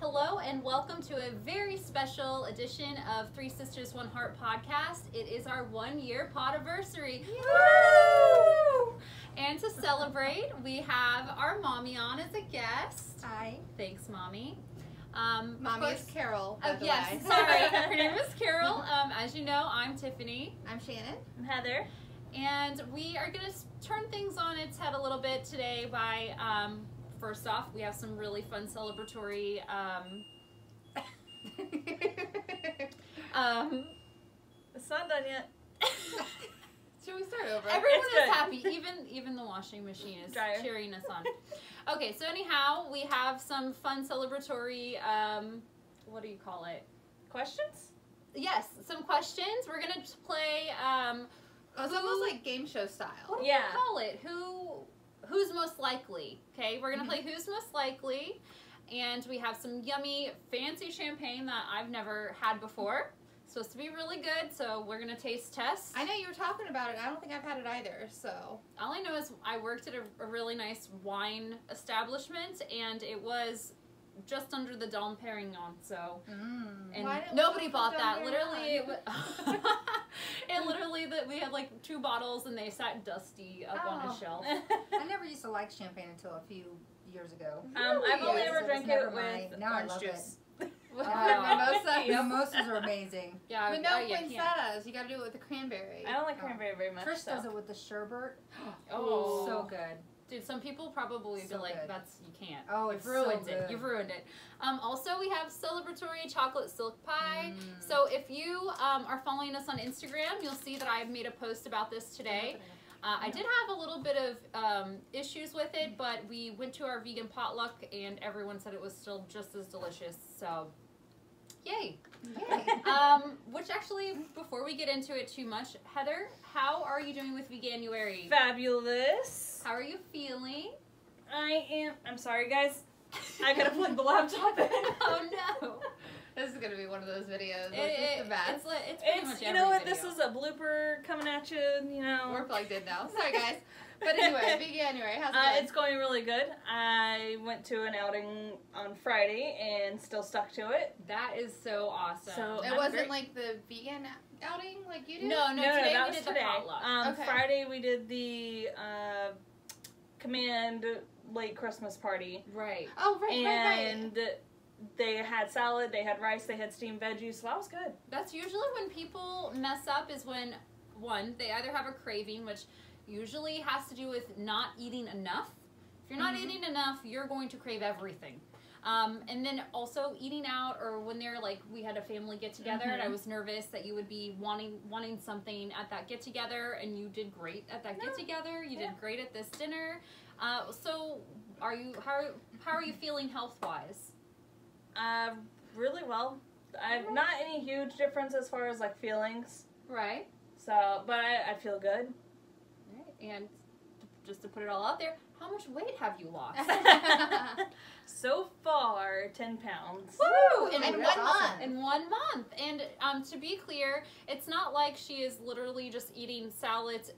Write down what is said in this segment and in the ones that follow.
Hello and welcome to a very special edition of Three Sisters, One Heart podcast. It is our 1-year Podiversary. Woo! And to celebrate, we have our mommy on as a guest. Hi. Thanks, Mommy. Mommy is Carol, by the yes, way. sorry. Her name is Carol. As you know, I'm Tiffany. I'm Shannon. I'm Heather. And we are going to turn things on its head a little bit today by, first off, we have some really fun celebratory, It's not done yet. Should we start over? everyone It's is good. happy, even the washing machine is Dryer. cheering us on. Okay, so anyhow, we have some fun celebratory, what do you call it? Questions? Yes, some questions. We're going to play, It's almost like game show style. what do Yeah. we call it? Who's most likely? Okay, we're gonna play Who's Most Likely, and we have some yummy, fancy champagne that I've never had before. It's supposed to be really good, so we're gonna taste test. I know you were talking about it. I don't think I've had it either, so. All I know is I worked at a really nice wine establishment, and it was just under the Dom Perignon, so. And Why didn't nobody we bought put that. Dom Literally, Perignon? it literally that we had like 2 bottles, and they sat dusty up on a Oh. shelf. I never used to like champagne until a few years ago. I've only Yeah, ever so drank it's never it my- with now I orange love juice. Mimosa. Mimosas are amazing. Yeah, But no yeah, can't. poinsettias. You gotta do it with the cranberry. I don't like cranberry very much. Trish so. does it with the sherbet. Oh, So good. Dude, some people probably So be like, good. "That's you can't." Oh, You've it's ruined so it. good. You've ruined it. Also, we have celebratory chocolate silk pie. So if you are following us on Instagram, you'll see that I've made a post about this today. I did have a little bit of issues with it, but we went to our vegan potluck, and everyone said it was still just as delicious. So, yay! Yay. Which actually, before we get into it too much, Heather, how are you doing with Veganuary? Fabulous. How are you feeling? I'm sorry, guys. I gotta plug the laptop in. Oh no! This is gonna be one of those videos. It's the best. It's pretty much You every know what? video. This is a blooper coming at you. You know. We're plugged in now. Sorry, guys. But anyway, Veganuary. How's it going? It's going really good. I went to an outing on Friday and still stuck to it. That is so awesome. So- It I'm wasn't great. like the vegan outing like you did? no, No, today that we was did today. the potluck. Okay. Friday we did the Command late Christmas party. Right. Oh, right. And they had salad, they had rice, they had steamed veggies, so that was good. That's usually when people mess up is when, one, they either have a craving, which usually has to do with not eating enough. If you're not eating enough, you're going to crave everything. And then also eating out, or when they're like, we had a family get together and I was nervous that you would be wanting something at that get together, and you did great at that get together. You did great at this dinner. So how are you feeling health wise? Really well. I've not any huge difference as far as like feelings. Right. So, but I feel good. Right. And just to put it all out there, how much weight have you lost? So far, 10 pounds. Woo! In That's 1 awesome. month. In 1 month. And to be clear, it's not like she is literally just eating salads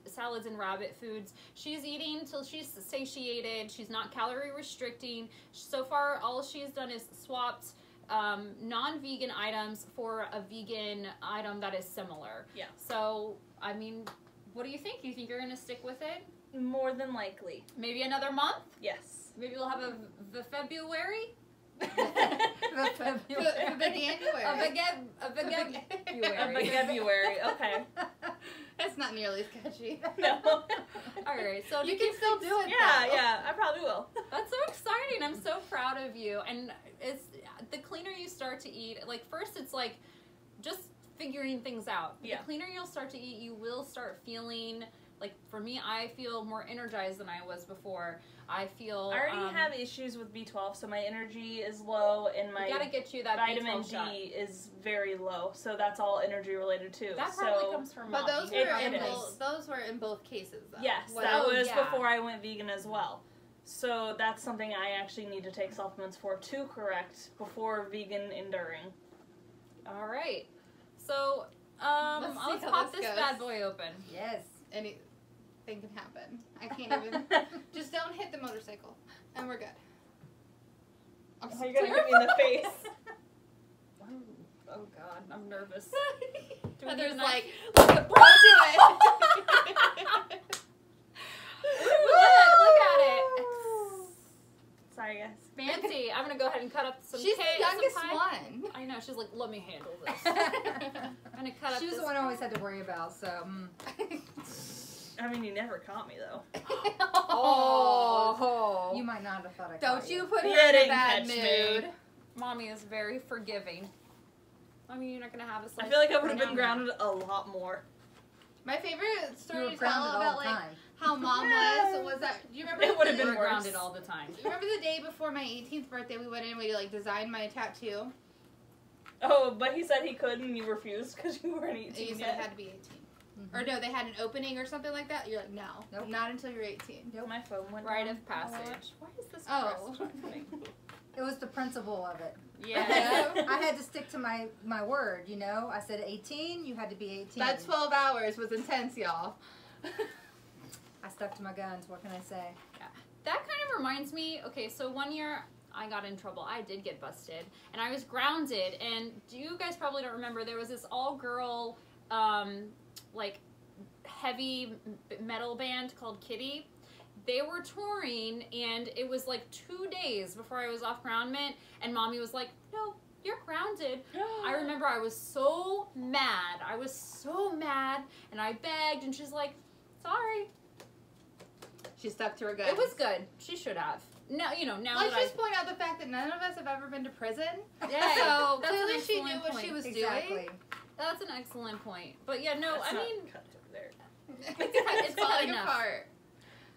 and rabbit foods. She's eating till she's satiated. She's not calorie restricting. So far, all she's done is swapped non-vegan items for a vegan item that is similar. Yeah. So, I mean, what do you think? You think you're going to stick with it? More than likely. Maybe another month? Yes. Maybe we'll have a February? The Veganuary. A February. February. Okay. It's not nearly sketchy. No. All right, so You can still do it, Yeah, though. yeah. I probably will. that's so exciting. I'm so proud of you. And it's the cleaner you start to eat. Like first, it's like just figuring things out. Yeah. The cleaner you'll start to eat, you will start feeling like. For me, I feel more energized than I was before. I feel. I already have issues with B12, so my energy is low and my We gotta get you that vitamin B12 shot. D is very low. So that's all energy related too. That so probably comes from. But Mommy. those It- were it in is. those were in both cases, though. yes, Wow. that was yeah. before I went vegan as well. So that's something I actually need to take supplements for to correct before vegan and during. All right. So Let's see let's how pop this this goes. bad boy open. Yes. Anything can happen. I can't even. Just don't hit the motorcycle, and we're good. I'm Oh, you're gonna hit me in the face. Oh God, I'm nervous. Do we need a Heather's knife? like, look at bro do it. Look at it. Sorry, guys. Fancy. I'm gonna go ahead and cut up some She's cake. the youngest some pie. one. I know. She's like, let me handle this. I'm gonna cut up. She was this the one I always had to worry about, so. I mean, you never caught me though. Oh. You might not have thought I Don't caught you put her Yeah, in a didn't bad catch mood. me. Mommy is very forgiving. I mean, you're not gonna have a slice. I feel like I would have right been now. grounded a lot more. My favorite You story were to tell grounded all about the like time. how mom was that. Do you remember? It would have We been were worse. grounded all the time. You remember the day before my 18th birthday? We went in and we like designed my tattoo. Oh, but he said he could and you refused because you weren't 18 You said yet. it had to be 18. Or no, they had an opening or something like that. You're like, no, Nope. not until you're 18. My phone went Rite down. of passage. Why is this Oh. frustrating? It was the principle of it. Yeah. I had to stick to my word, you know. I said 18, you had to be 18. That 12 hours was intense, y'all. I stuck to my guns. What can I say? That kind of reminds me, okay, so one year I got in trouble. I did get busted. And I was grounded. And you guys probably don't remember, there was this all-girl, like, heavy metal band called Kitty. They were touring, and it was like 2 days before I was off groundment. And Mommy was like, no, you're grounded. I remember I was so mad. I was so mad. And I begged, and she's like, sorry. She stuck to her guns. It was good. She should have. No, you know, now Let's that just point out the fact that none of us have ever been to prison. Yeah, So that's an clearly she knew excellent what point. she was Exactly. doing. That's an excellent point. But yeah, no, That's I not mean, cut over there. it's cut falling enough. apart.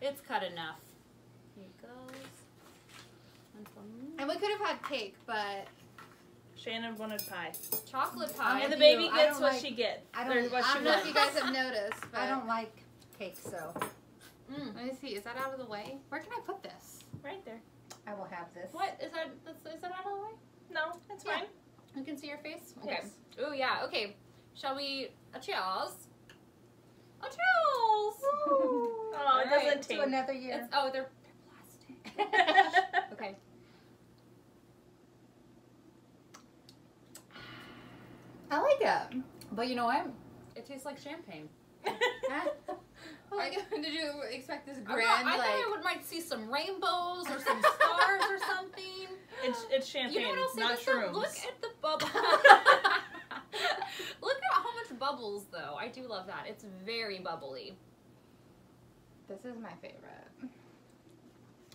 It's cut enough. Here it goes. And some And we could have had cake, but Shannon wanted pie. chocolate pie. And the with baby you. I gets don't what like- she gets. I Or don't- what I she don't know if you wants. guys have noticed. But I don't like cake, so Mm. Let me see. Is that out of the way? Where can I put this? Right there. I will have this. What is that? Is that out of the way? No, it's Yeah. fine. You can see your face. Okay. Yes. Oh yeah. Okay. Shall we? A cheers. A cheers. Oh, it Alright, doesn't To taste. another year. It's, oh, they're plastic. Okay. I like it. But you know what? It tastes like champagne. Like, did you expect this I grand, thought like... I might see some rainbows or some stars or something. It's champagne, You know what else? not Listen, shrooms. look at the bubble. Look at how much bubbles, though. I do love that. It's very bubbly. This is my favorite.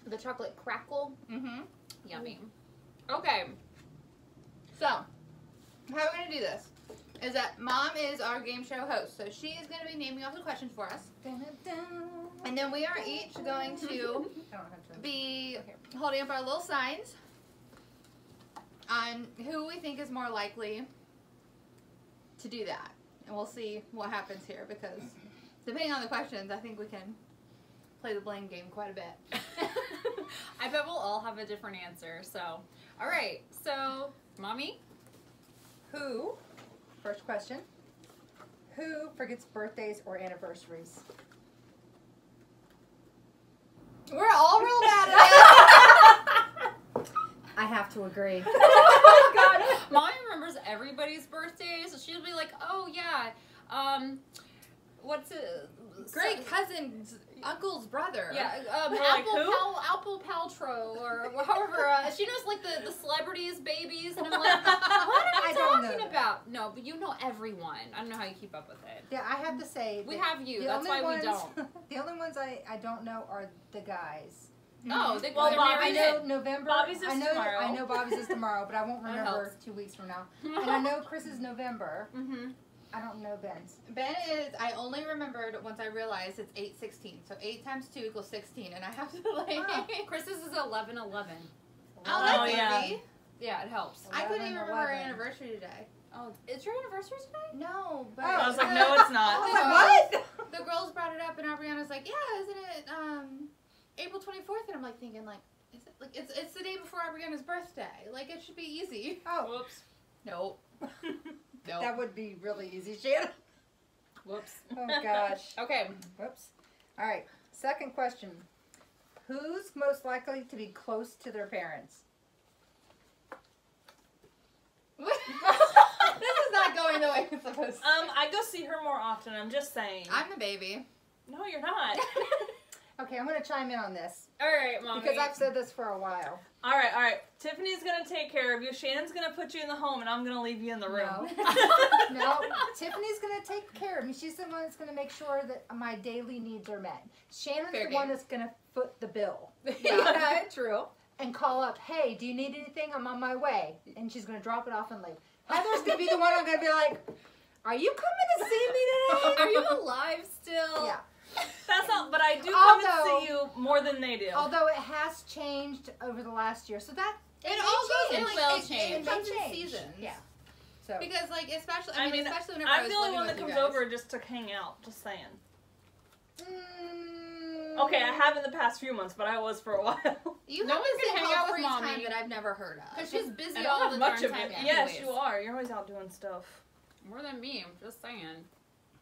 The chocolate crackle, Mm-hmm. yummy. Okay. So, how we're going to do this is that Mom is our game show host. So she is going to be naming off the questions for us. And then we are each going to I don't have to. be holding up our little signs on who we think is more likely to do that. And we'll see what happens here because depending on the questions, I think we can play the blame game quite a bit. I bet we'll all have a different answer. So, all right. So, Mommy? Who? First question. Who forgets birthdays or anniversaries? We're all real bad at it. I have to agree. Oh, God. Mommy remembers everybody's birthdays. So she'll be like, oh, yeah. What's it? Great cousin's uncle's brother. Yeah, like who? Apple Paltrow, or however, she knows like the celebrities' babies, and I'm like, what am I I don't know talking that. about? No, but you know everyone. I don't know how you keep up with it. Yeah, I have to say. We that have you. the That's only why we ones- don't. The only ones I don't know are the guys. Oh, they, Well, they're Bob, I married. know November. Bobby's is I know, tomorrow. I know Bobby's is tomorrow, but I won't That remember helps. 2 weeks from now. And I know Chris is November. Mm-hmm. I don't know Ben's. Ben is, I only remembered once I realized it's 8/16. So 8 times 2 equals 16. And I have to like. Oh. Chris's is 11/11. Oh, that's Oh, yeah. easy. Yeah, it helps. I couldn't even remember our 11. anniversary today. Oh, is your anniversary today? No, but. Oh, I was like, no, it's not. I was Oh. like, what? The girls brought it up, and Ariana's like, "Yeah, isn't it April 24th?" And I'm like thinking, like, is it like it's the day before Ariana's birthday? Like, it should be easy. Oh, Whoops. Nope. Nope. that would be really easy, Shannon. Whoops. Oh gosh. Okay. Whoops. All right. Second question. Who's most likely to be close to their parents? supposed to. I go see her more often. I'm just saying. I'm the baby. No, you're not. Okay, I'm going to chime in on this. All right, Mommy. Because I've said this for a while. All right. Tiffany's gonna take care of you. Shannon's gonna put you in the home, and I'm gonna leave you in the room. No, Tiffany's going to take care of me. She's the one that's going to make sure that my daily needs are met. Shannon's Fair the one game. that's going to foot the bill. Yeah, true. And call up, hey, do you need anything? I'm on my way. And she's going to drop it off and leave. Heather's going to be the one I'm going to be like, are you coming to see me today? Are you alive still? Yeah. That's not. But I do come and Although- see you more than they do. Although it has changed over the last year. So that, It all goes in It will like, change. It comes in change. seasons. Yeah. So, Because like especially, I mean, especially whenever I'm the only one with that you comes guys. over just to hang out. Just saying. mm, Okay, I have in the past few months, but I was for a while. You No have one this can thing hang out called with free Mommy. time that I've never heard of. Because she's busy I all don't the have much darn of time. it. Yes, anyways. you are. You're always out doing stuff. More than me. I'm just saying.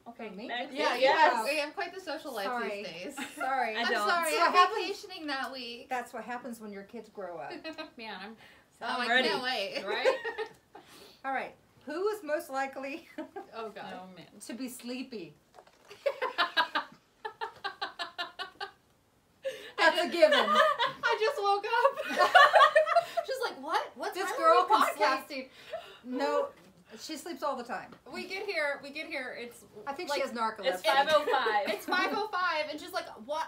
Okay, Me? next. Yeah, Yes. you have quite the social life Sorry. these days. sorry. I I'm don't. sorry, So I'm what happens- vacationing that week. That's what happens when your kids grow up. Man, I'm Oh, I ready. can't wait. right. All right. Who is most likely Oh god. Oh man. to be sleepy? That's a given. I just woke up. She's like, what? What's This wrong girl with can podcasting? No, she sleeps all the time. We get here. It's. I think like, she has narcolepsy. It's 5:05. It's 5:05, and she's like, "What?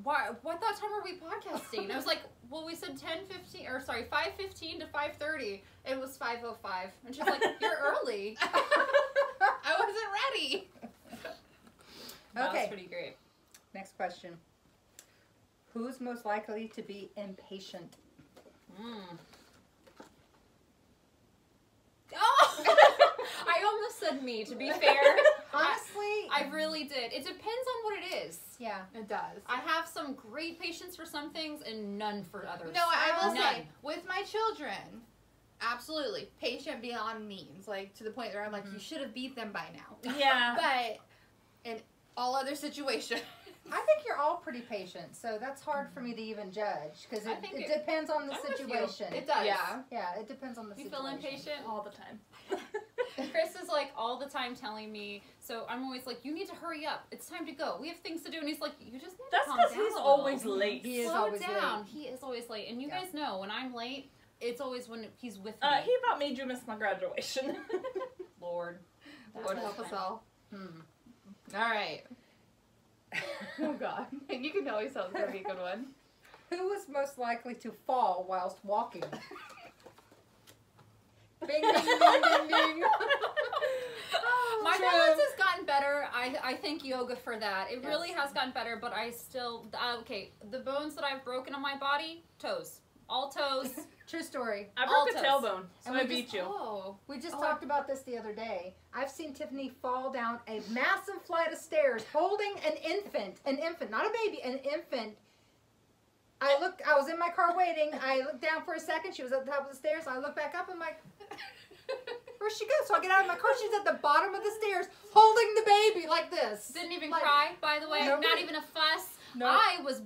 What that time are we podcasting?" I was like, "Well, we said 10:15, or sorry, 5:15 to 5:30. It was 5:05," and she's like, "You're early." I wasn't ready. That was Okay. pretty great. Next question. Who's most likely to be impatient? Oh, I almost said me. To be fair, Honestly, I really did. It depends on what it is. yeah. It does. I have some great patience for some things and none for others. No, I will None. say, with my children, absolutely, patient beyond means, like to the point where I'm like, you should have beat them by now. Yeah. But in all other situations, I think you're all pretty patient, so that's hard for me to even judge because I it, think it it- depends on the I'm with you. situation. it does. Yeah. Yeah, it depends on the You situation. feel impatient? All the time. Chris is like all the time telling me, so I'm always like, you need to hurry up. It's time to go. We have things to do. And he's like, you just need That's to calm because down. he's a always little. late. He is Slow always down. late. He is always late. And you Yeah. guys know when I'm late, it's always when he's with me. He about made you miss my graduation. Lord. Lord help us all. Hmm. All right. Oh God. And you can always tell it's gonna be a good one. Who is most likely to fall whilst walking? Bing, ding, ding, ding, ding. My True. balance has gotten better. I thank yoga for that. It really has gotten better, but I still, okay, the bones that I've broken on my body, toes. All toes. True story. I broke a Altos. tailbone, so And I we beat just- you. Oh. We just Oh. talked about this the other day. I've seen Tiffany fall down a massive flight of stairs holding an infant, not a baby, an infant. I was in my car waiting. I looked down for a second. She was at the top of the stairs. I look back up. I'm like, where'd she go? So I get out of my car. She's at the bottom of the stairs holding the baby like this. Didn't even Like- cry, by the way. Nope. Not even a fuss. Nope. I was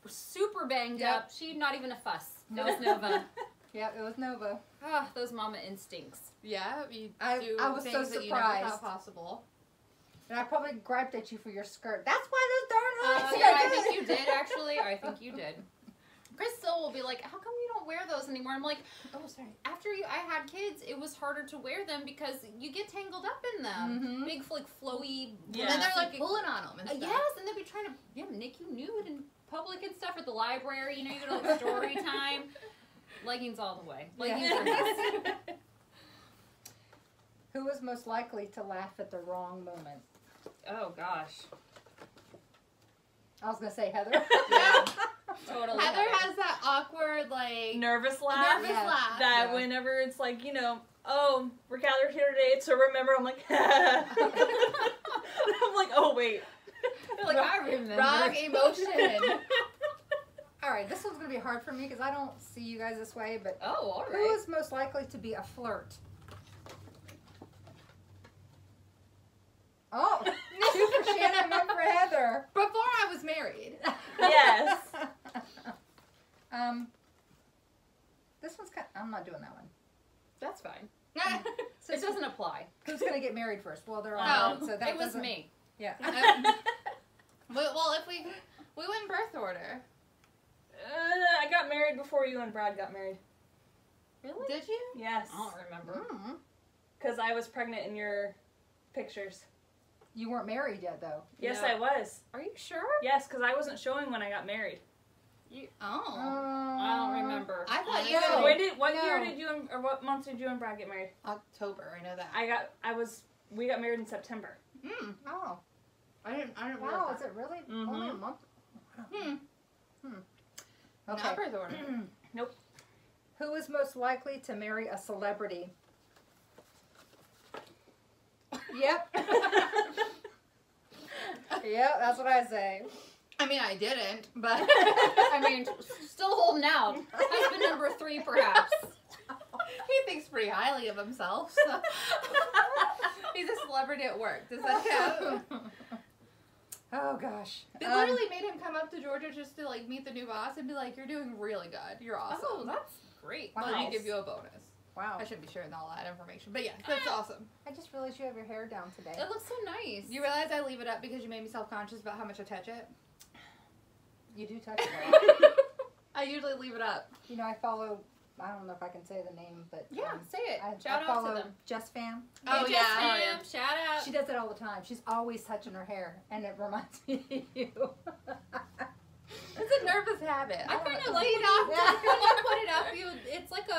super banged Yep. up. She, not even a fuss. That Nope. was Nova. Yeah, it was Nova. Ah, those mama instincts. Yeah, you I- do I was so things that you never surprised. thought possible. And I probably griped at you for your skirt. That's why those darn legs Yeah, are I good. think you did, actually. I think you did. Chris still will be like, how come you don't wear those anymore? I'm like, Oh, sorry. after I had kids, it was harder to wear them because you get tangled up in them. Mhm. Big, like, flowy. Yeah. And then they're like like, pulling on them and stuff. yes, and they'll be trying to make you nude in public and stuff at the library. You know, you go to like story time. Leggings all the way. Leggings are nice. Who is most likely to laugh at the wrong moment? Oh, gosh. I was going to say Heather. Yeah. Totally. Heather has that awkward, like, Nervous laugh. nervous Yeah. laugh. That Yeah. whenever it's like, oh, we're gathered here today to remember, I'm like, I'm like, oh, wait. You're like, I remember. Wrong emotion. All right, this one's going to be hard for me because I don't see you guys this way, but Oh, all who right. is most likely to be a flirt? Oh, 2 for Shannon, 1 for Heather. Before I was married. Yes. This one's kind I'm not doing that one. That's fine. So It doesn't apply. Who's gonna get married first? Well, they're all Oh, married, so that It was doesn't- me. Yeah. Well, if we went in birth order. I got married before you and Brad got married. Really? Did you? Yes. I don't remember. Mm. Because I was pregnant in your pictures. You weren't married yet, though. Yes, Yeah. I was. Are you sure? Yes, because I wasn't showing when I got married. Oh. I don't remember. I thought you No. said What No. year did you or what month did you and Brad get married? October. I know that. We got married in September. Oh. I didn't Wow, realize is it really Mhm. only a month? that. Okay. Not birth order. Nope. Who is most likely to marry a celebrity? Yep. Yep, that's what I say. I mean, I didn't, but I mean, still holding out. Husband number 3, perhaps. he thinks pretty highly of himself. So. He's a celebrity at work. Does that count? Oh gosh. They literally made him come up to Georgia just to like meet the new boss and be like, "You're doing really good. You're awesome. Oh, that's great. Wow. Let me Nice. give you a bonus." Wow. I shouldn't be sharing all that information, but yeah, that's awesome. I just realized you have your hair down today. It looks so nice. You realize I leave it up because you made me self-conscious about how much I touch it? You do touch it. Right? I usually leave it up. You know, I follow. I don't know if I can say the name, but Yeah, say it. I Shout out follow to them. Just Fam. Oh, Hey, yeah. Jess, Oh, ma'am. yeah. Shout out. She does it all the time. She's always touching her hair, and it reminds me of you. It's a nervous habit. I kind of like See, when now- you, when you put it up. It's like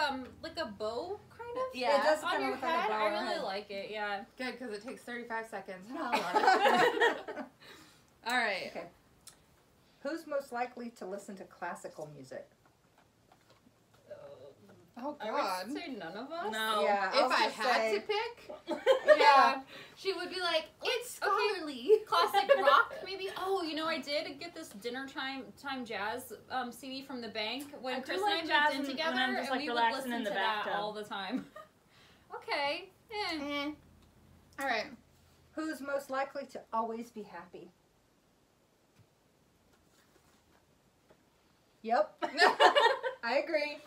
a bow, kind of. Yeah. It does On kind your of look like a head, bow I on her really head. like it. Yeah. Good, because it takes 35 seconds. I love it. All right. Okay. Who's most likely to listen to classical music? Oh, I God. would say none of us. No. Yeah, If was I gonna had say- to pick, Yeah. she would be like, "It's Okay. scholarly." Classic rock, maybe. Oh, you know, I did get this dinner time jazz CD from the bank when I do Chris like and jazz I moved in when together, I'm just, and like, we would relaxing listen in the to that bathtub. all the time. Okay. Eh. All right. Who's most likely to always be happy? Yep. I agree.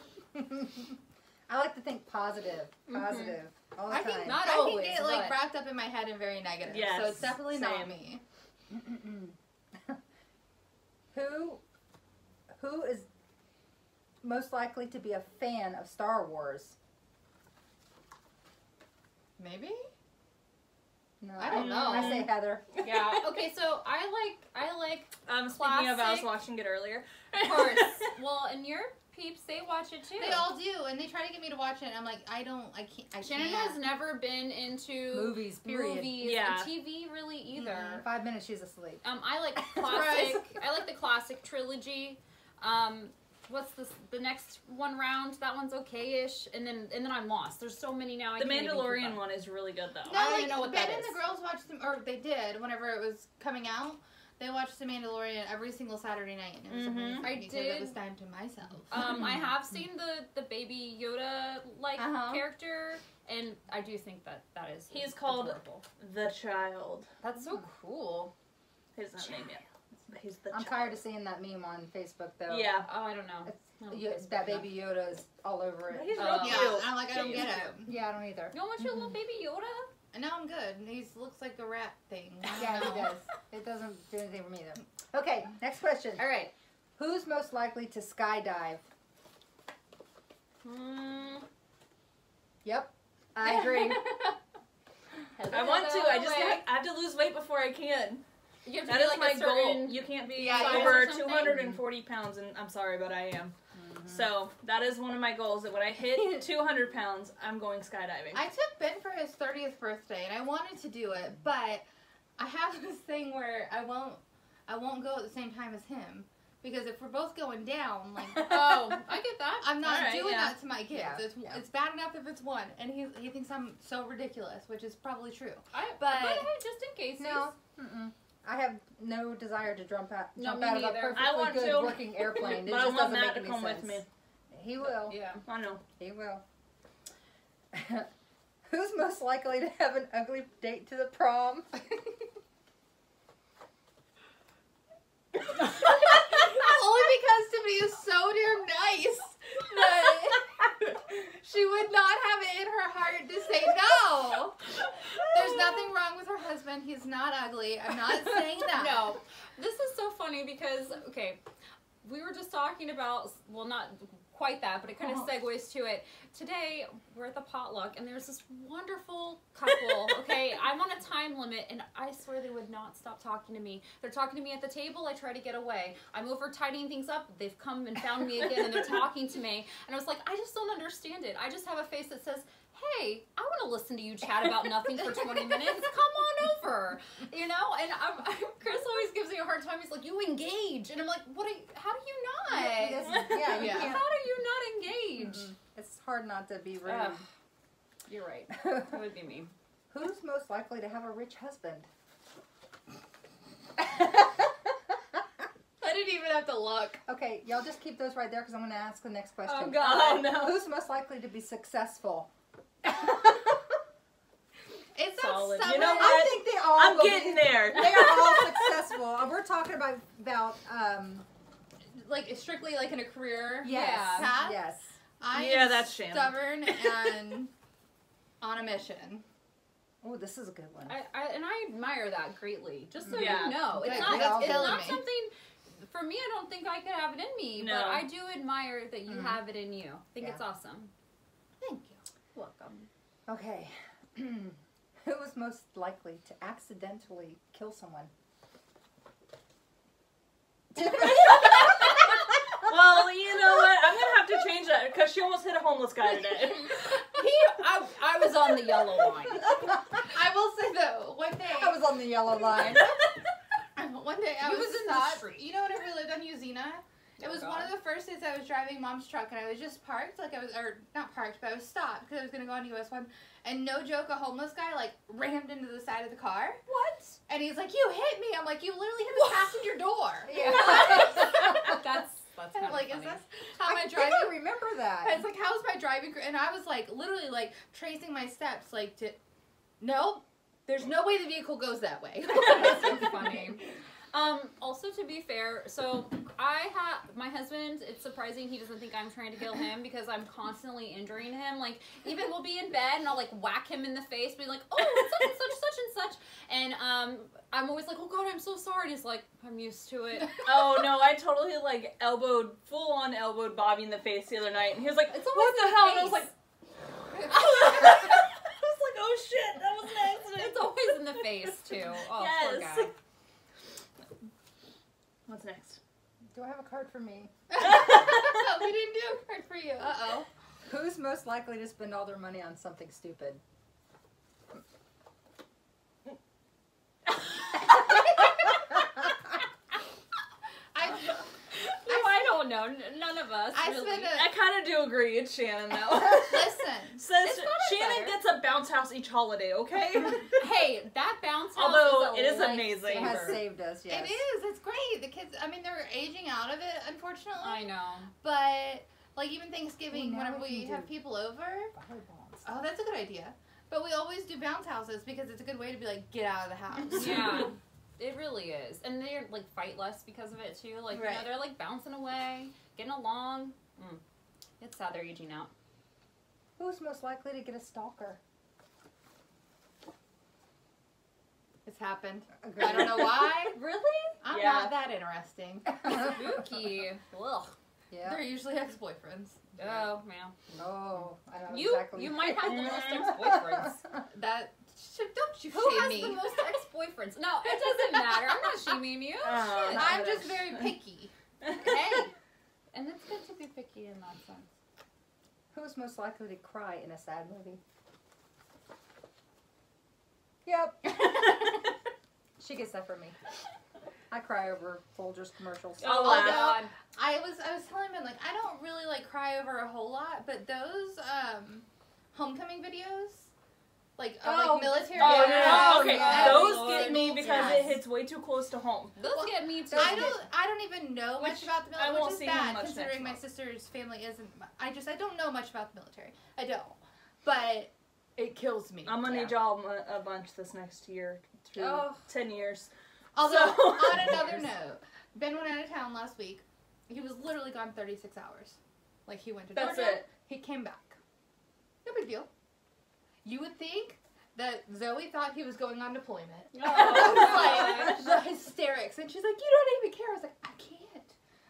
I like to think positive all the I time. think Not I always, can get like but- wrapped up in my head and very negative. Yes, So it's definitely not same. me. Who is most likely to be a fan of Star Wars? Maybe. No, I don't know. I say Heather. Yeah. Okay, so I like Speaking of, I was Classic. watching it earlier. of course. Well, and your peeps, they watch it too. They all do, and they try to get me to watch it. And I'm like, I can't. Shannon has never been into Movies, period. movies Yeah. and TV really either. In 5 minutes, she's asleep. I like classic. I like the classic trilogy. What's the next one round? That one's okay-ish, and then I'm lost. There's so many now. I The can't even keep Mandalorian up. one is really good though. No, I don't like even know what Ben that and is. the girls watched them, or they did whenever it was coming out. They watched The Mandalorian every single Saturday night, and it was amazing I because did. it was time to myself. I have seen the baby Yoda Uh-huh. character, and I do think that is. He's called adorable. The Child. That's so cool. He's not named yet. He's the I'm Child. tired of seeing that meme on Facebook, though. Yeah. Oh, I don't know. I don't Yeah, Facebook that enough. Baby Yoda is all over it. He's real Oh. cute. Yeah, and I'm like, I don't get it. Yeah, I don't either. You don't want your little baby Yoda? And now I'm good. He looks like a rat thing. I don't Yeah, know. he does. It doesn't do anything for me, though. Okay, next question. All right. Who's most likely to skydive? Yep, I agree. I want to. I have to lose weight before I can. You have to That be is like my a certain. goal. You can't be Yeah, size over or something? 240 pounds, and I'm sorry, but I am. So that is one of my goals. That when I hit 200 pounds, I'm going skydiving. I took Ben for his 30th birthday, and I wanted to do it, but I have this thing where I won't go at the same time as him. Because if we're both going down, like, Oh, I get that. I'm not Alright, doing yeah. that to my kids. Yeah, It's, yeah. it's bad enough if it's one, and he thinks I'm so ridiculous, which is probably true. But just in case. No, I have no desire to jump out No, of me a neither. perfectly I want good to. working airplane. It But I just want doesn't Matt make to any come with sense. me. He will. Yeah. I know. He will. Who's most likely to have an ugly date to the prom? Only because Tiffany is so damn nice that she would not have it in her heart to say no. nothing wrong with her husband. He's not ugly. I'm not saying that. No, this is so funny because, okay, we were just talking about, well, not quite that, but it kind of segues to it. Today, we're at the potluck, and there's this wonderful couple, okay? I'm on a time limit, and I swear they would not stop talking to me. They're talking to me at the table, I try to get away. I'm over tidying things up, they've come and found me again, and they're talking to me. And I was like, I just don't understand it. I just have a face that says, hey, I want to listen to you chat about nothing for 20 minutes. Come on over, you know? And Chris always gives me a hard time. He's like, you engage. And I'm like, how do you not? Yeah, you How can't. do you not engage? It's hard not to be rude. You're right. That would be me. Who's most likely to have a rich husband? I didn't even have to look. Okay, y'all just keep those right there because I'm going to ask the next question. Oh, God. Oh, no. Who's most likely to be successful? It's Solid. not You know what? I think they all. I'm will getting there. They are all successful. We're talking about like strictly like in a career. yes, path. yes. I Yeah, am that's Shannon. stubborn and on a mission. Oh, this is a good one. I admire that greatly. Just so Yeah. you know. It's Okay, not, that's it's killing not me. something, for me, I don't think I could have it in me. No. But I do admire that you have it in you. I think Yeah. it's awesome. Thank you. Welcome. Okay. Who is most likely to accidentally kill someone? Well, you know what? I'm going to have to change that because she almost hit a homeless guy today. I was on the yellow line. I will say though, one day I was on the yellow line. I He was was in the stopped. street. You know when we lived on Usina? It was one of the first days I was driving Mom's truck, and I was just parked, or not parked, but I was stopped because I was gonna go on US 1. And no joke, a homeless guy like rammed into the side of the car. What? And he's like, "You hit me!" I'm like, "You literally hit the passenger door." That's And kind I'm of like, funny. "Is this how I my think driving?" I remember that. It's like, "How's my driving?" And I was like, literally like tracing my steps, like to. Nope. There's no way the vehicle goes that way. That's so funny. Also, to be fair, so my husband, it's surprising he doesn't think I'm trying to kill him because I'm constantly injuring him. Like, even we'll be in bed and I'll like whack him in the face, be like, oh, such and such, such and such. And I'm always like, oh God, I'm so sorry. And he's like, I'm used to it. Oh, no, I totally, like, full-on elbowed Bobby in the face the other night. And he was like, It's what always the the hell? And I was face. like, I was like, oh shit, that was an accident. It's always in the face, too. Oh, poor Yes. guy. What's next? Do I have a card for me? We didn't do a card for you. Uh-oh. Who's most likely to spend all their money on something stupid? I don't know. None of us. I really. spend I kind of do agree. It's Shannon, though. Listen. Says It's not Shannon better. gets a bounce house each holiday, okay? Hey, that bounce house Although is it is a amazing. It has lifesaver. saved us, yes. It is. It's great. The kids, I mean, they're aging out of it, unfortunately. I know. But, like, even Thanksgiving, Well, now whenever we we can have do people over. Volleyball. Oh, that's a good idea. But we always do bounce houses because it's a good way to be like, get out of the house. Yeah, it really is. And they're like fight less because of it too. Like, you know, Right. they're like bouncing away, getting along. It's sad they're aging out. Who's most likely to get a stalker? It's happened. Agreed. I don't know why. Really? I'm Yeah. not that interesting. Spooky. Ugh. Yeah. They're usually ex-boyfriends. Oh, man. Oh, I know You exactly. you might have the most ex-boyfriends. That don't you Who shame has me. the most ex-boyfriends? No, it doesn't matter. I'm not shaming you. Oh, Shit. I'm just very picky. Hey. And it's good to be picky in that sense. Who's most likely to cry in a sad movie? Yep. She gets that from me. I cry over Folgers commercials. Oh, Although laugh. I was telling him like I don't really like cry over a whole lot, but those homecoming videos, like of Oh. like military. Oh, no, videos, no. Okay, yes. those Lord. get me because Yes. it hits way too close to home. Those Well, get me too. I don't even know much Which about the I military, won't which is see him bad much considering next my month. sister's family isn't. I don't know much about the military. I don't, but it kills me. I'm gonna Yeah. need y'all a bunch this next year. Through Oh. 10 years. Although So- on another note, Ben went out of town last week. He was literally gone 36 hours. Like he went to That's Georgia. it. He came back. No big deal. You would think that Zoe thought he was going on deployment. Oh, Like, the hysterics. And she's like, you don't even care. I was like,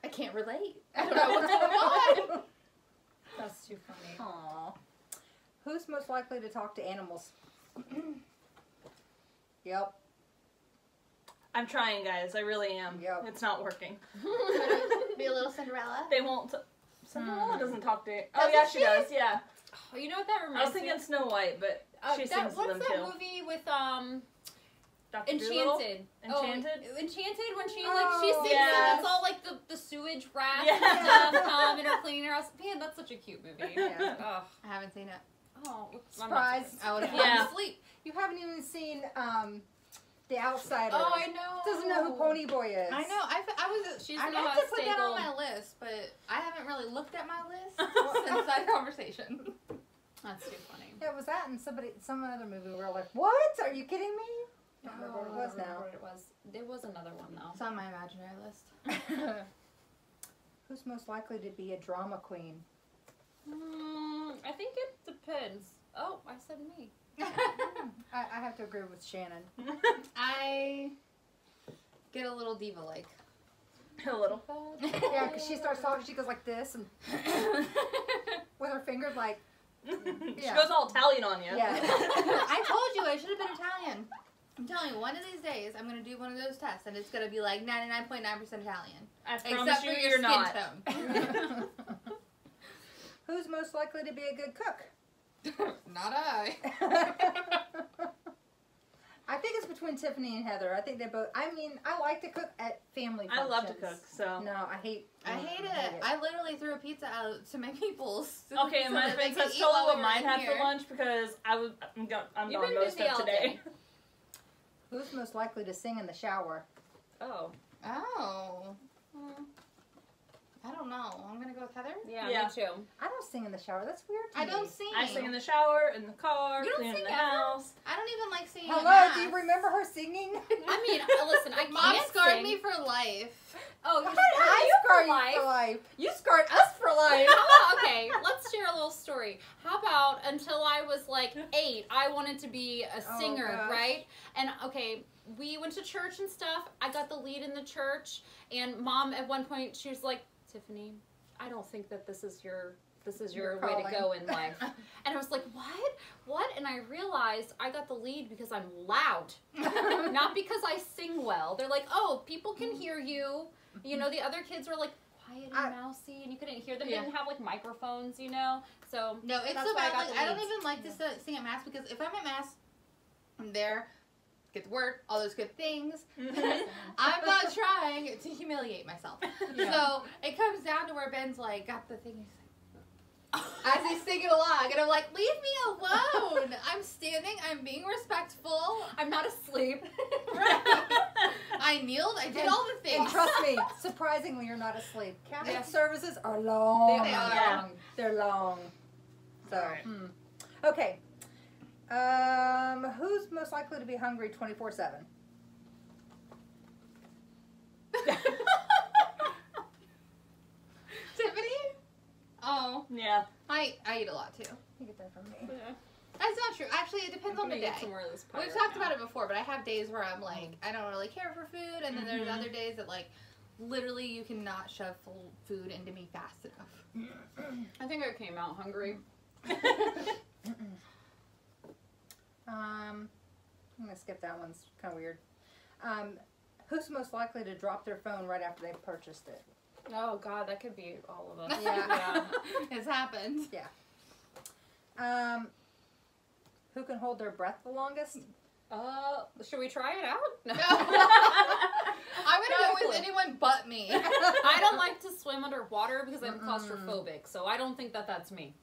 I can't relate. I don't know what's going on. that's too funny. Aww. Who's most likely to talk to animals? Yep. I'm trying, guys. I really am. Yep. It's not working. Be a little Cinderella. They won't. Cinderella doesn't talk to. Oh Doesn't yeah, she she? does. Yeah. Oh, you know what that I was reminds me thinking of? Snow White, but she sings to What's them that too. movie with Dr. Dolittle? Enchanted? Enchanted? Oh, Enchanted when she Oh, sings yes. and it's all like the sewage rats Yeah. and stuff come and are cleaning her house. Man, that's such a cute movie. Yeah. Oh, I haven't seen it. oh, Surprise. I would have Yeah. fallen asleep. You haven't even seen The Outsiders. Oh, I know. Doesn't know who Pony Boy is. I know. She I doesn't know meant how to to put stay that on gold. my list, but I haven't really looked at my list since that conversation. That's too funny. Yeah, it was that and some other movie where we're like, what? Are you kidding me? I don't remember what it was I don't remember now. what it was. There was another one though. It's on my imaginary list. Who's most likely to be a drama queen? I think it depends. Oh, I said me. I have to agree with Shannon. I get a little diva-like. A little. Yeah, because she starts talking, she goes like this and with her fingers like, She Yeah. goes all Italian on you. yeah. I told you I should have been Italian. I'm telling you, one of these days I'm going to do one of those tests and it's going to be like 99.9% Italian. I promise Except you, for your you're skin not. tone. Who's most likely to be a good cook? Not I. I think it's between Tiffany and Heather. I think they both. I mean, I like to cook at family I functions. love to cook, so. No, I hate. I hate it. I literally threw a pizza out to my peoples. Okay, in my that they defense, could that's eat totally while what we were mine in had here. for lunch because I'm You've gone been most busy of all today. day. Who's most likely to sing in the shower? Oh. Oh. I don't know. I'm going to go with Heather. Yeah, Yeah. me too. I don't sing in the shower. That's weird to I me. don't sing. I sing in the shower, in the car, You don't cleaning sing the ever? house. I don't even like singing Hello, at do you mass. remember her singing? I mean, listen, I Mom can't scarred sing. me for life. Oh, How you did I scar for you life? for life? You scarred us for life. How about, okay, let's share a little story. How about until I was like 8, I wanted to be a Oh, singer, gosh. right? And okay, we went to church and stuff. I got the lead in the church, and Mom at one point she was like, "Tiffany, I don't think that this is your Your way to calling." go in life." And I was like, "What?" And I realized I got the lead because I'm loud, not because I sing well. They're like, "Oh, people can hear you." You know, the other kids were like quiet and mousy, and you couldn't hear them. They Yeah. didn't have like microphones, you know. So No, it's That's so why I bad. got Like, the I don't leads. even like to sing at mass because if I'm at mass, I'm there, get to work, all those good things. I'm not trying to humiliate myself. Yeah. So it comes down to where Ben's like, got the thing. He's like, as he's singing along, and I'm like, leave me alone. I'm standing. I'm being respectful. I'm not asleep. Right. I kneeled. I did all the And things. trust me, surprisingly, you're not asleep. Catholic Yeah. services are long. They are. Yeah. They're long. So, Alright. Okay. Who's most likely to be hungry 24/7? Tiffany? Oh, Yeah. I eat a lot too. You get that from me. That's not true. Actually, it depends on the day. We've talked about it before, but I have days where I'm like, I don't really care for food, and then there's Mhm. other days that like, literally, you cannot shove full food into me fast enough. I think I came out hungry. I'm gonna skip that one. It's kind of weird. Who's most likely to drop their phone right after they've purchased it? Oh God, that could be all of us. Yeah. It's happened. Who can hold their breath the longest? Should we try it out? No. I'm gonna No go with clue. anyone but me. I don't like to swim underwater because I'm Mm-mm. claustrophobic, so I don't think that that's me.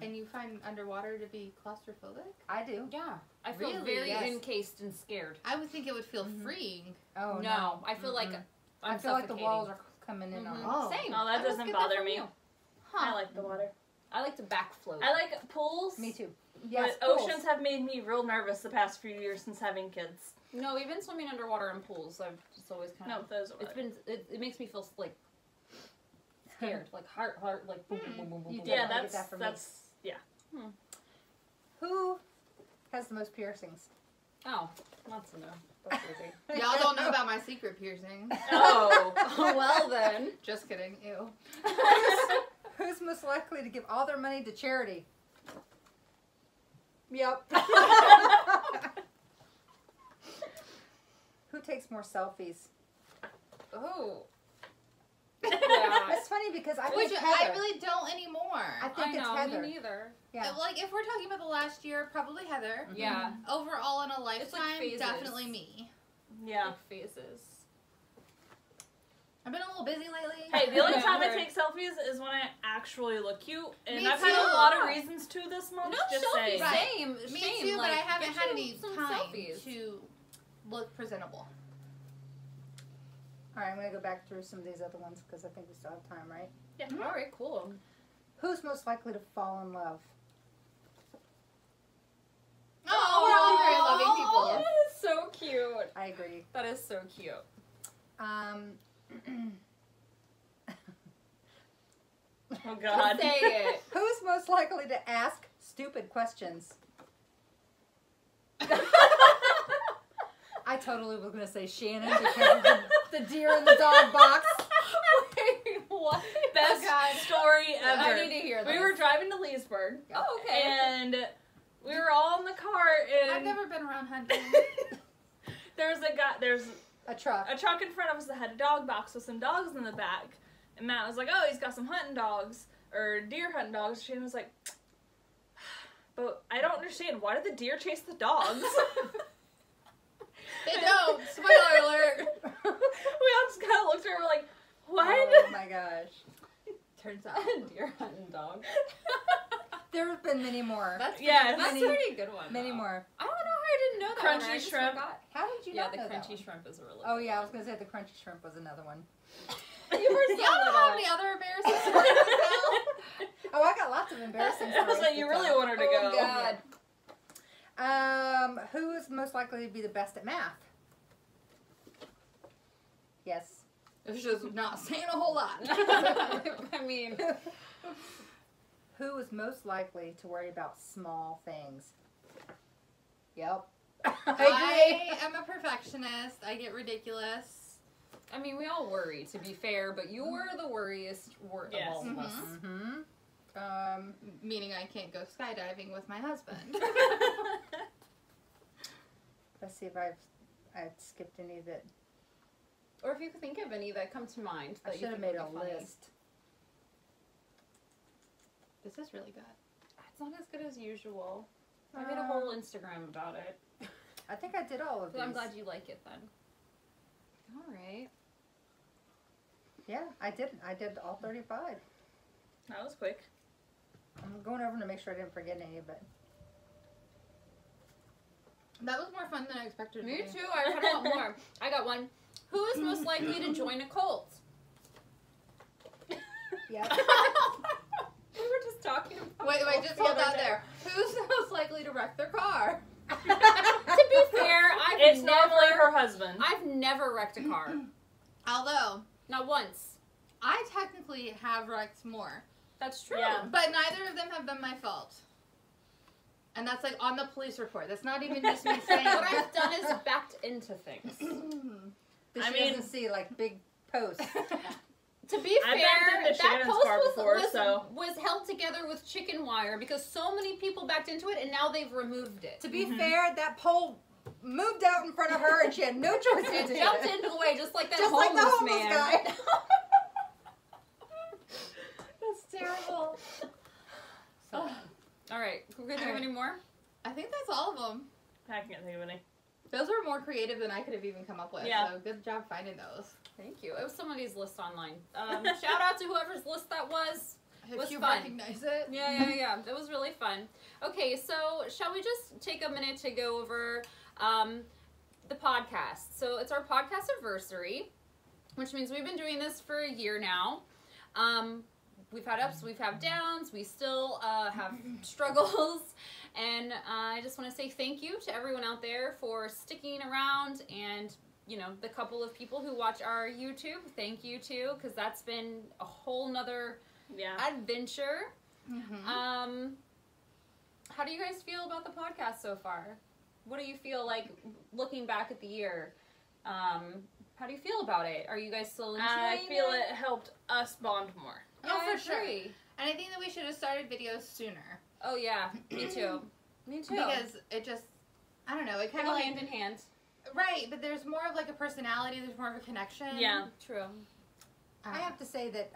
And you find underwater to be claustrophobic? I do. Yeah, I feel Really? very Yes. encased and scared. I would think it would feel Mhm. freeing. Oh no, I feel like Mm-mm. I'm I feel like the suffocating. walls are coming in on Mhm. me. Oh. Same. Oh, that I always doesn't get bother from me. you. Huh. I like the water. I like to back float. I like pools. Me too. Yes, But pools. oceans have made me real nervous the past few years since having kids. No, even swimming underwater in pools, I've just always kind No, of. those are. It makes me feel like scared, like heart, like boom, boom, boom, boom, boom. You boom. do. Yeah, I get that from me. that's yeah. Who has the most piercings? Oh, that's a no. That's easy. Y'all don't know about my secret piercing. Oh. Well then. Just kidding. Ew. Who's most likely to give all their money to charity? Yep. Who takes more selfies? Oh. Yeah. It's funny because I think I Heather. really don't anymore. I think it's know, Heather. me neither. Yeah. Like, if we're talking about the last year, probably Heather. Yeah. Overall, in a It's like lifetime, phases. definitely me. Yeah. Like phases. I've been a little busy lately. Hey, the only time I Right. take selfies is when I actually look cute, and Me I've had too. a lot of reasons to this month. No, just selfies. saying. Right. Same. Me Shame. too, but like, I haven't get had you any some time selfies. to look presentable. All right, I'm going to go back through some of these other ones because I think we still have time, right? Yeah. All right, cool. Who's most likely to fall in love? Oh, we're all very loving people. That is so cute. I agree. That is so cute. Oh God. Say it. Who's most likely to ask stupid questions? I totally was going to say Shannon because of the deer in the dog box. Wait, what? Best story ever. I need to hear this. We were driving to Leesburg, Oh, okay. and we were all in the car, I've and never been around hunting. there's A truck. a truck in front of us that had a dog box with some dogs in the back. And Matt was like, oh, he's got some hunting dogs, or deer hunting dogs. Shannon was like, but I don't understand. Why do the deer chase the dogs? They don't. Spoiler alert. We all just kind of looked at her like, what? Oh my gosh. Turns out. Deer hunting dog. There have been many more. That's Yes. That's Many- a pretty good one. Many though. more. I don't know how I didn't know that one. Crunchy I just shrimp. forgot. How did you Yeah, not the know that crunchy one? shrimp is a really Oh good yeah, I one. was going to say the crunchy shrimp was another one. You were so Y'all don't have little. any other embarrassing stories to tell? Oh, I got lots of embarrassing I was stories. like, you to really tell. want her to go. Oh, God. Who is most likely to be the best at math? Yes. It's just not saying a whole lot. I mean, Who is most likely to worry about small things? Yep. I am a perfectionist. I get ridiculous. I mean, we all worry, to be fair, but you were the worriest Yes. of all of us. Mm-hmm. Meaning I can't go skydiving with my husband. Let's see if I've skipped any that. Or if you could think of any that come to mind. I That you should have think made a would be funny. list. This is really good. It's not as good as usual. I made a whole Instagram about it. I think I did all of So these. I'm glad you like it then. All right. Yeah, I did. I did all 35. That was quick. I'm going over to make sure I didn't forget any of it. That was more fun than I expected. Me too. I had a lot more. I got one. Who is most likely to join a cult? Yeah. We were just talking about Wait, cults just the hold other that day. there. Who's most likely to wreck their car? To be fair, It's normally her husband. I've never wrecked a car. Although, Not once. I technically have wrecked more. That's true. Yeah. But neither of them have been my fault. And that's like on the police report. That's not even just me saying What it. I've done is backed into things. But I she mean- doesn't see like big posts. To be I fair, backed into that Shannon's post car before, so- was held together with chicken wire because so many people backed into it and now they've removed it. To be fair, that pole moved out in front of her and she had no choice but It to jumped hit it. into the way just like that Just like homeless, the homeless man. guy. That's terrible. So, all right, we're gonna do any more? I think that's all of them. I can't think of any. Those were more creative than I could have even come up with. Yeah. So good job finding those. Thank you. It was somebody's list online. Shout out to whoever's list that was. If Was you fun. recognize it. Yeah. It was really fun. Okay, so shall we just take a minute to go over the podcast? So it's our podcast anniversary, which means we've been doing this for a year now. We've had ups, we've had downs, we still have struggles, and I just want to say thank you to everyone out there for sticking around, and you know, the couple of people who watch our YouTube, thank you too, because that's been a whole nother Yeah. adventure. Mm-hmm. how do you guys feel about the podcast so far? What do you feel like looking back at the year? How do you feel about it? Are you guys still enjoying I feel it helped us bond more. Yeah, Oh, I for sure. agree. And I think that we should have started videos sooner. Oh yeah, me too. Me too. Because it just, I don't know, it They kind go of like, hand in hand. right, but there's more of like a personality, there's more of a connection. Yeah. True. I have to say that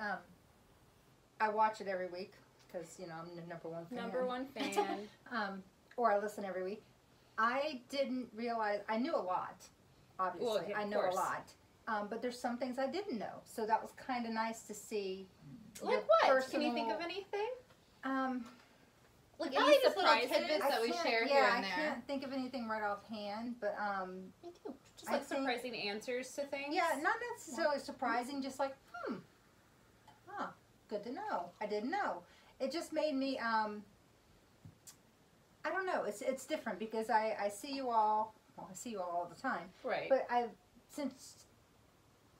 I watch it every week because, you know, I'm the number one fan. Number one fan. Or I listen every week. I didn't realize, I knew a lot, obviously. Well, yeah, I of know course. a lot. But there's some things I didn't know. So that was kind of nice to see. Like your what? Can you think of anything? Like Probably any just little surprises. tidbits that we can't- share yeah, here and I there. can't think of anything right offhand, but Me too. Just I like think- surprising answers to things. yeah, not necessarily surprising, just like, good to know. I didn't know. It just made me, I don't know, it's different because I see you all, well, I see you all the time, Right. but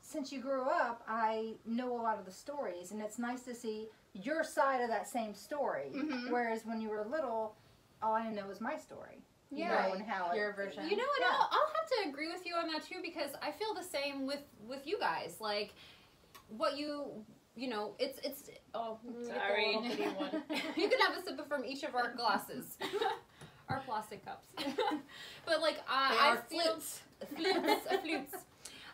since you grew up, I know a lot of the stories, and it's nice to see your side of that same story, Mhm. whereas when you were little, all I know was my story. You Yeah. know, and how Your it, version. You know what? Yeah. I'll have to agree with you on that too because I feel the same with you guys. Like what you know, it's oh Sorry. the little bitty one. You can have a sip from each of our glasses. Our plastic cups. But like They I are feel flutes.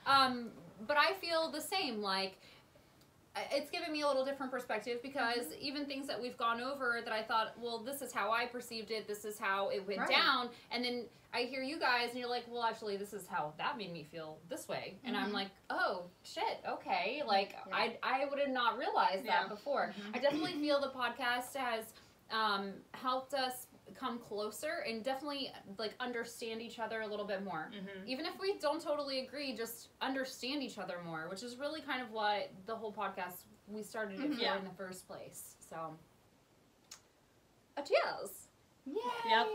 But I feel the same. Like it's given me a little different perspective because even things that we've gone over that I thought, well, this is how I perceived it, this is how it went Right. down, and then I hear you guys and you're like, well, actually, this is how that made me feel this way, and I'm like, oh shit, okay, like Yeah. I would have not realized that Yeah. before. I definitely feel the podcast has helped us come closer and definitely like understand each other a little bit more. Mm-hmm. Even if we don't totally agree, just understand each other more, which is really kind of what the whole podcast we started it for Yeah. in the first place. So, cheers Yay! Yep.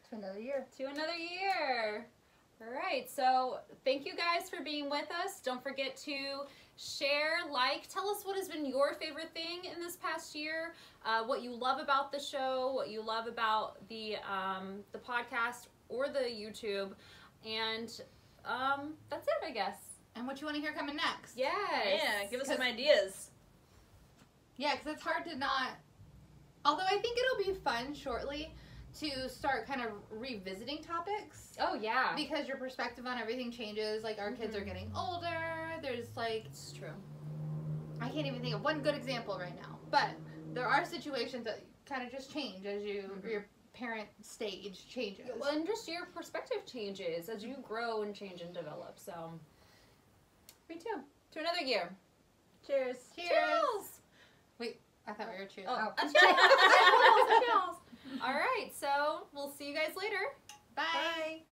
to another year. to another year. All right, so thank you guys for being with us. Don't forget to share, like, tell us what has been your favorite thing in this past year, what you love about the show, what you love about the podcast or the YouTube, and that's it, I guess. And what you want to hear coming next. Yes. Yeah, give us some 'Cause- ideas. Yeah, because it's hard to not. Although I think it'll be fun shortly to start kind of revisiting topics. Oh yeah. Because your perspective on everything changes. Like, our kids are getting older. There's, like, It's true. I can't even think of one good example right now. But there are situations that kind of just change as your parent stage changes. Well, and just your perspective changes as you grow and change and develop. So, me too. To another year. Cheers. Cheers! Wait, I thought we were cheers. Oh. Oh.